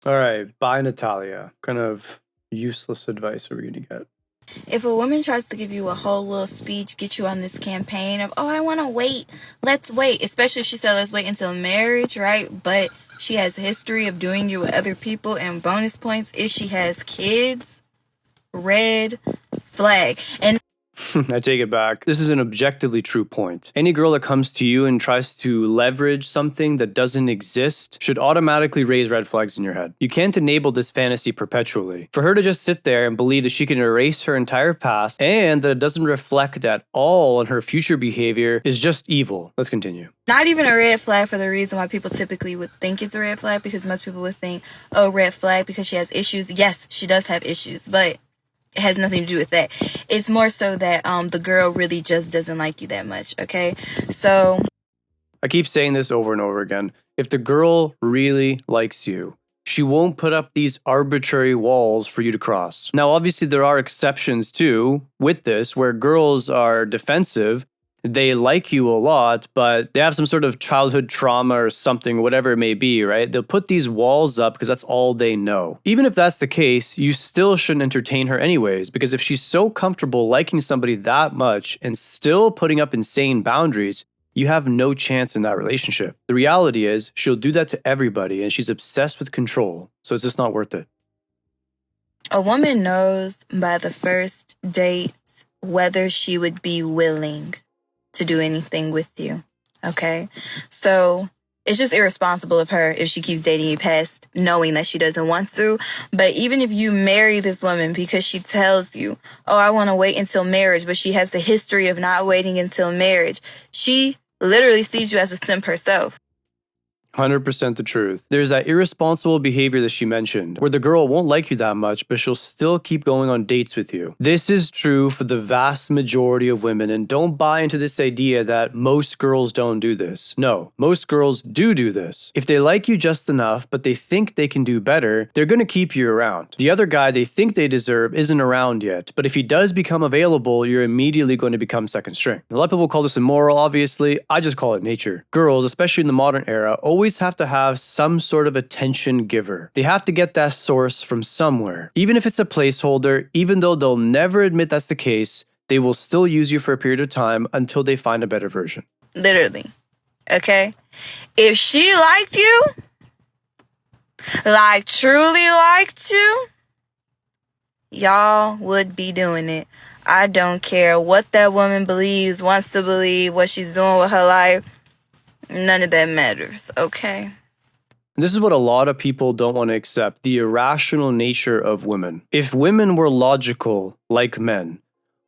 All right, bye, Natalia. What kind of useless advice are we going to get? If a woman tries to give you a whole little speech, get you on this campaign of, oh, I want to wait, let's wait, especially if she said let's wait until marriage, right? But she has a history of doing you with other people, and bonus points if she has kids, red flag. And I take it back. This is an objectively true point. Any girl that comes to you and tries to leverage something that doesn't exist should automatically raise red flags in your head. You can't enable this fantasy perpetually. For her to just sit there and believe that she can erase her entire past and that it doesn't reflect at all on her future behavior is just evil. Let's continue. Not even a red flag for the reason why people typically would think it's a red flag, because most people would think, oh, red flag because she has issues. Yes, she does have issues, but it has nothing to do with that. It's more so that the girl really just doesn't like you that much, okay? So I keep saying this over and over again. If the girl really likes you, she won't put up these arbitrary walls for you to cross. Now, obviously, there are exceptions too with this where girls are defensive. They like you a lot, but they have some sort of childhood trauma or something, whatever it may be, right? They'll put these walls up because that's all they know. Even if that's the case, you still shouldn't entertain her anyways, because if she's so comfortable liking somebody that much and still putting up insane boundaries, you have no chance in that relationship. The reality is, she'll do that to everybody and she's obsessed with control, so it's just not worth it. a woman knows by the first date whether she would be willing to do anything with you, okay? So it's just irresponsible of her if she keeps dating you past knowing that she doesn't want to. But even if you marry this woman because she tells you, oh, I want to wait until marriage, but she has the history of not waiting until marriage, she literally sees you as a simp herself. 100% the truth. There's that irresponsible behavior that she mentioned, where the girl won't like you that much, but she'll still keep going on dates with you. This is true for the vast majority of women, and don't buy into this idea that most girls don't do this. No, most girls do this. If they like you just enough, but they think they can do better, they're gonna keep you around. The other guy they think they deserve isn't around yet, but if he does become available, you're immediately going to become second string. A lot of people call this immoral, obviously. I just call it nature. Girls, especially in the modern era, always have to have some sort of attention giver. They have to get that source from somewhere. Even if it's a placeholder, even though they'll never admit that's the case, they will still use you for a period of time until they find a better version. Literally. Okay? If she liked you, like truly liked you, y'all would be doing it. I don't care what that woman believes, wants to believe, what she's doing with her life. None of that matters, okay? This is what a lot of people don't want to accept, the irrational nature of women. If women were logical like men,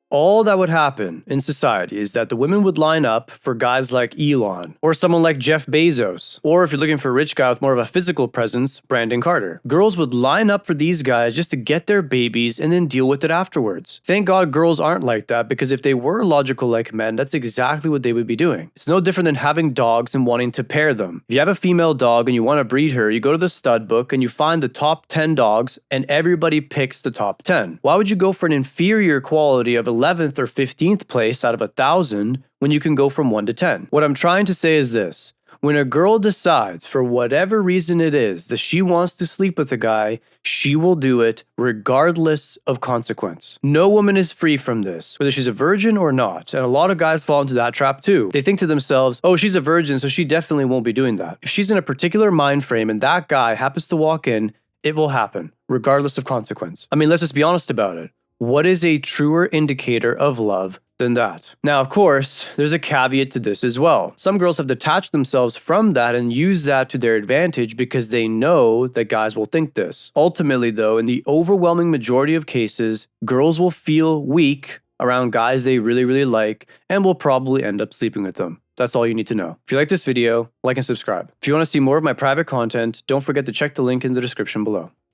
all that would happen in society is that the women would line up for guys like Elon, or someone like Jeff Bezos, or if you're looking for a rich guy with more of a physical presence, Brandon Carter. Girls would line up for these guys just to get their babies and then deal with it afterwards. Thank God girls aren't like that, because if they were logical like men, that's exactly what they would be doing. It's no different than having dogs and wanting to pair them. If you have a female dog and you want to breed her, you go to the stud book and you find the top 10 dogs and everybody picks the top 10. Why would you go for an inferior quality of 11th or 15th place out of 1,000 when you can go from 1 to 10? What I'm trying to say is this. When a girl decides, for whatever reason it is, that she wants to sleep with a guy, she will do it regardless of consequence. No woman is free from this, whether she's a virgin or not. And a lot of guys fall into that trap too. They think to themselves, oh, she's a virgin, so she definitely won't be doing that. If she's in a particular mind frame and that guy happens to walk in, it will happen, regardless of consequence. I mean, let's just be honest about it. What is a truer indicator of love than that? Now, of course, there's a caveat to this as well. Some girls have detached themselves from that and use that to their advantage because they know that guys will think this. Ultimately, though, in the overwhelming majority of cases, girls will feel weak around guys they really like and will probably end up sleeping with them. That's all you need to know. If you like this video, like and subscribe. If you want to see more of my private content, don't forget to check the link in the description below.